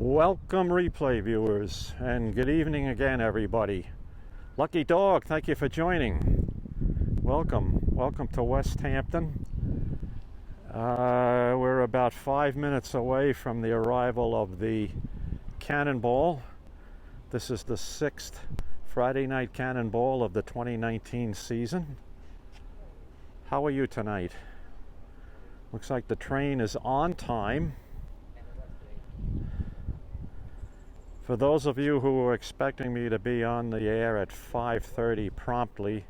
Welcome replay viewers, and good evening again everybody. Lucky Dog, thank you for joining. Welcome to Westhampton. We're about 5 minutes away from the arrival of the Cannonball. This is the 6th Friday night Cannonball of the 2019 season. How are you tonight? Looks like the train is on time. For those of you who were expecting me to be on the air at 5:30 promptly,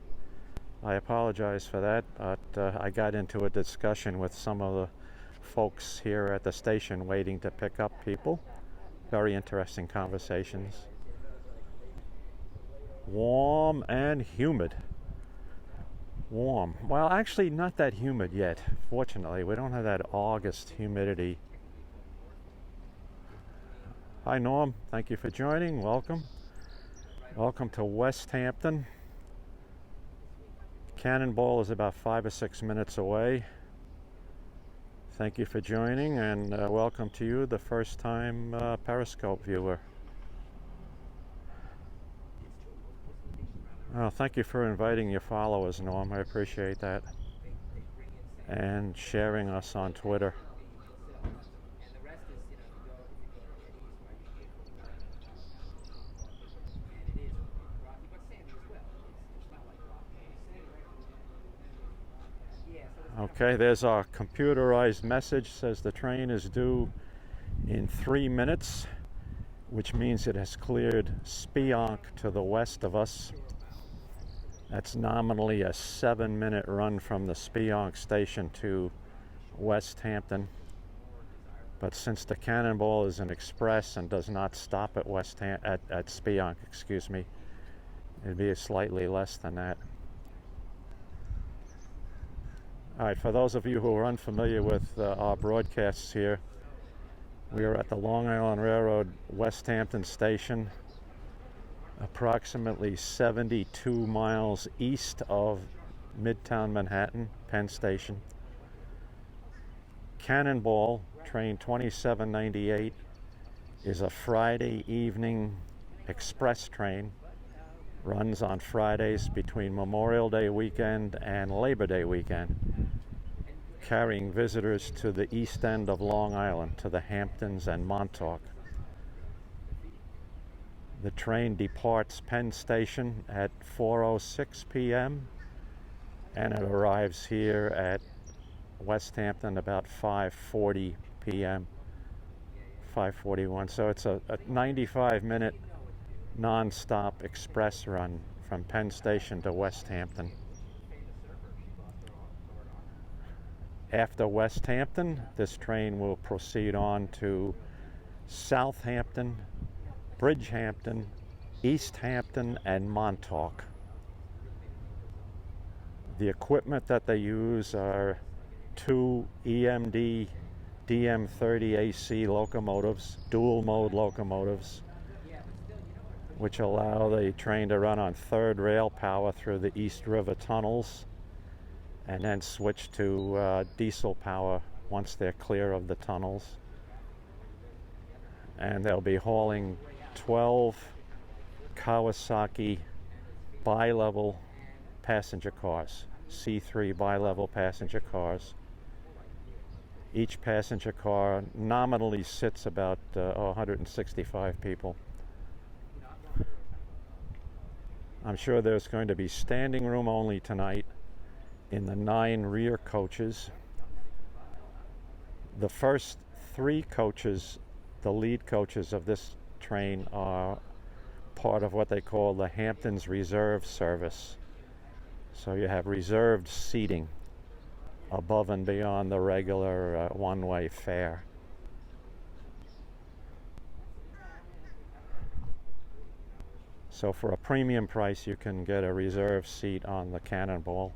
I apologize for that, but I got into a discussion with some of the folks here at the station waiting to pick up people. Very interesting conversations. Warm and humid. Warm. Well, actually not that humid yet. Fortunately, we don't have that August humidity. Hi Norm, thank you for joining. Welcome to Westhampton. Cannonball is about 5 or 6 minutes away. Thank you for joining, and welcome to you, the first time Periscope viewer. Oh, thank you for inviting your followers, Norm. I appreciate that. And sharing us on Twitter. Okay, there's our computerized message. Says the train is due in 3 minutes, which means it has cleared Spionk to the west of us. That's nominally a 7-minute run from the Spionk station to Westhampton. But since the Cannonball is an express and does not stop at at Spionk, excuse me, it'd be slightly less than that. All right, for those of you who are unfamiliar with our broadcasts here, we are at the Long Island Railroad Westhampton station, approximately 72 miles east of Midtown Manhattan, Penn Station. Cannonball, train 2798, is a Friday evening express train. Runs on Fridays between Memorial Day weekend and Labor Day weekend, carrying visitors to the east end of Long Island, to the Hamptons and Montauk. The train departs Penn Station at 4:06 p.m. and it arrives here at Westhampton about 5:40 p.m., 5:41. So it's a 95-minute non-stop express run from Penn Station to Westhampton. After Westhampton, this train will proceed on to Southampton, Bridgehampton, Easthampton, and Montauk. The equipment that they use are 2 EMD DM30AC locomotives, dual mode locomotives, which allow the train to run on third rail power through the East River tunnels and then switch to diesel power once they're clear of the tunnels. And they'll be hauling 12 Kawasaki Bilevel passenger cars, C3 Bilevel passenger cars. Each passenger car nominally sits about 165 people. I'm sure there's going to be standing room only tonight in the 9 rear coaches. The first 3 coaches, the lead coaches of this train, are part of what they call the Hamptons Reserve Service. So you have reserved seating above and beyond the regular one-way fare. So for a premium price, you can get a reserved seat on the Cannonball.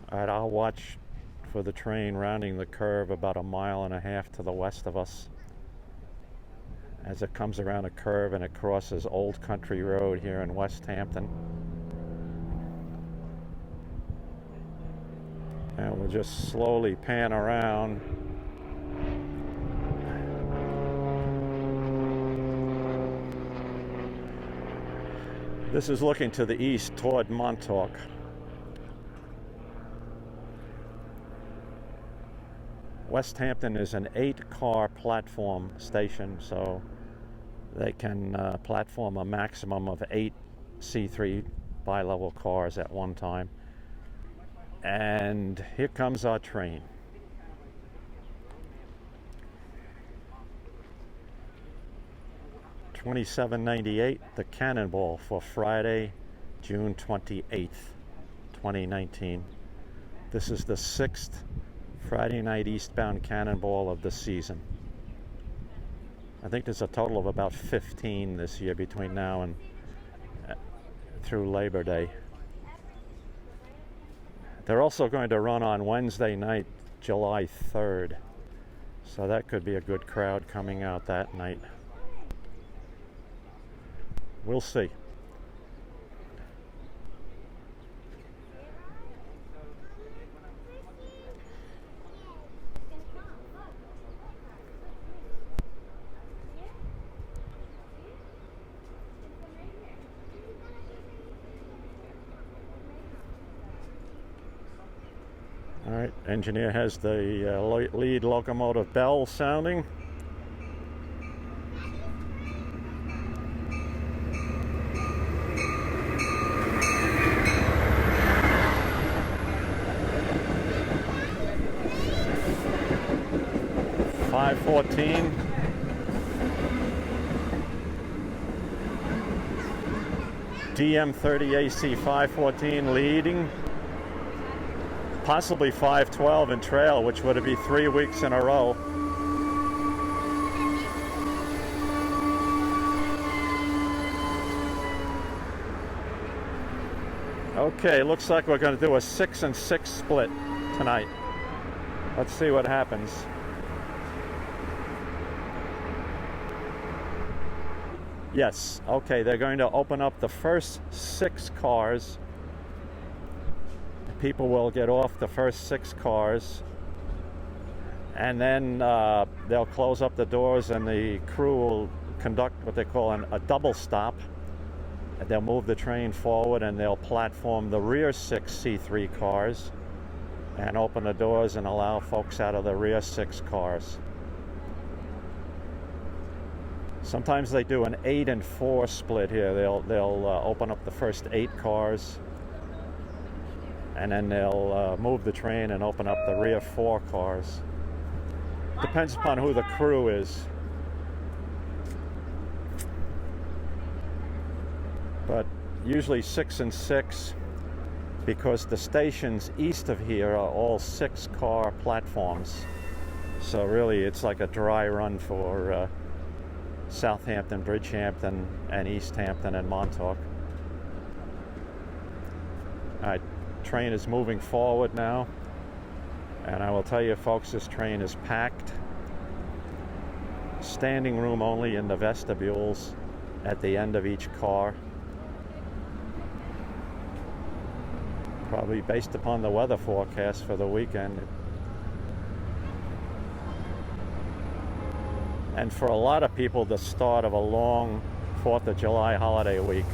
All right, I'll watch for the train rounding the curve about 1.5 miles to the west of us as it comes around a curve and it crosses Old Country Road here in Westhampton. And we'll just slowly pan around. This is looking to the east toward Montauk. Westhampton is an 8-car platform station, so they can platform a maximum of 8 C3 bi-level cars at one time. And here comes our train. $27.98, the Cannonball, for Friday, June 28th, 2019. This is the 6th Friday night eastbound Cannonball of the season. I think there's a total of about 15 this year between now and through Labor Day. They're also going to run on Wednesday night, July 3rd. So that could be a good crowd coming out that night. We'll see. All right, engineer has the lead locomotive bell sounding. .514. DM30AC 514 leading. Possibly 512 in trail, which would be 3 weeks in a row. Okay, looks like we're going to do a 6 and 6 split tonight. Let's see what happens. Yes, okay, they're going to open up the first 6 cars. People will get off the first 6 cars, and then they'll close up the doors and the crew will conduct what they call a double stop. And they'll move the train forward and they'll platform the rear 6 C3 cars and open the doors and allow folks out of the rear 6 cars. Sometimes they do an 8 and 4 split here. They'll open up the first 8 cars, and then they'll move the train and open up the rear 4 cars. Depends upon who the crew is. But usually 6 and 6, because the stations east of here are all 6-car platforms. So really it's like a dry run for Southampton, Bridgehampton, and Easthampton and Montauk. All right, train is moving forward now, and I will tell you folks, this train is packed. Standing room only in the vestibules at the end of each car. Probably based upon the weather forecast for the weekend. And for a lot of people, the start of a long 4th of July holiday week.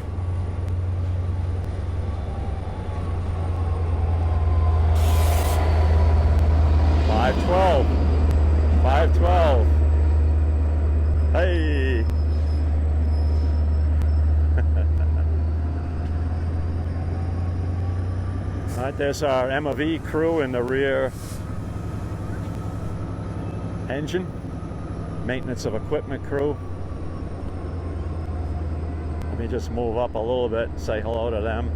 .512. Hey! All right, there's our MOV crew in the rear engine. Maintenance of equipment crew. Let me just move up a little bit and say hello to them.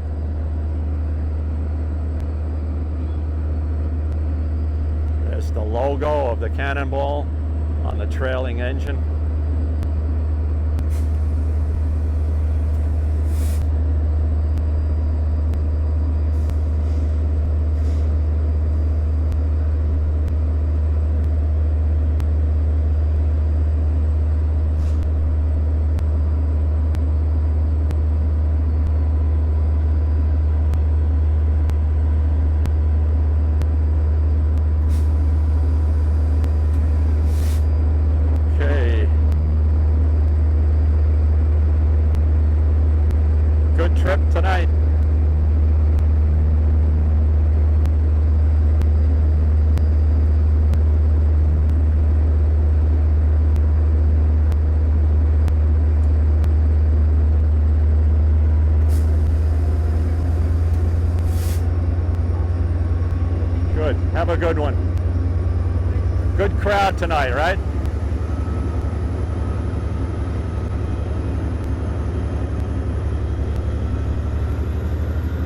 There's the logo of the Cannonball on the trailing engine. out tonight, right?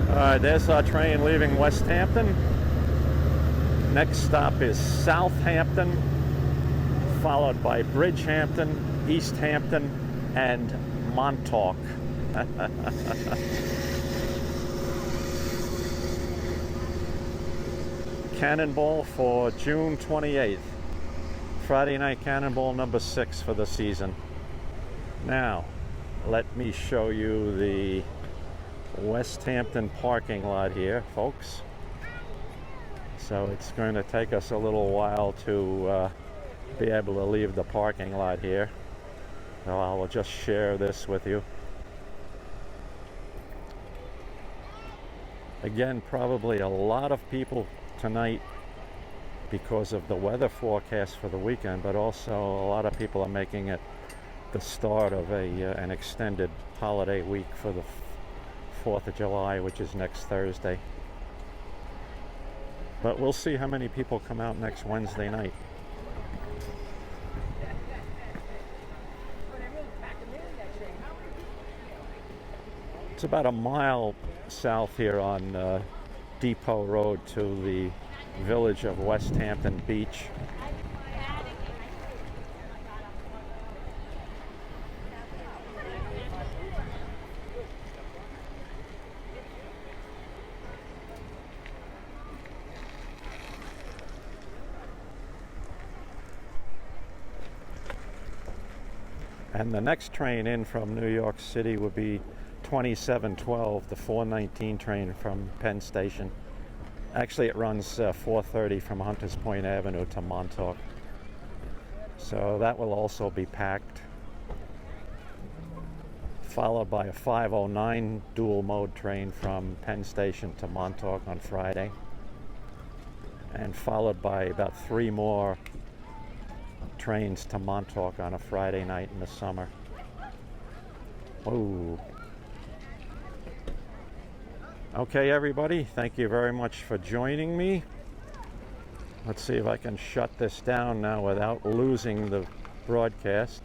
Alright, there's our train leaving Westhampton. Next stop is Southampton, followed by Bridgehampton, Easthampton, and Montauk. Cannonball for June 28th. Friday night Cannonball number 6 for the season. Now, let me show you the Westhampton parking lot here, folks. So it's going to take us a little while to be able to leave the parking lot here. So I will just share this with you. Again, probably a lot of people tonight because of the weather forecast for the weekend, but also a lot of people are making it the start of an extended holiday week for the 4th of July, which is next Thursday. But we'll see how many people come out next Wednesday night. It's about a mile south here on Depot Road to the village of Westhampton Beach. And the next train in from New York City would be 2712, the 419 train from Penn Station. Actually, it runs 4:30 from Hunters Point Avenue to Montauk. So that will also be packed. Followed by a 509 dual mode train from Penn Station to Montauk on Friday. And followed by about 3 more trains to Montauk on a Friday night in the summer. Whoa. Okay, everybody, thank you very much for joining me. Let's see if I can shut this down now without losing the broadcast.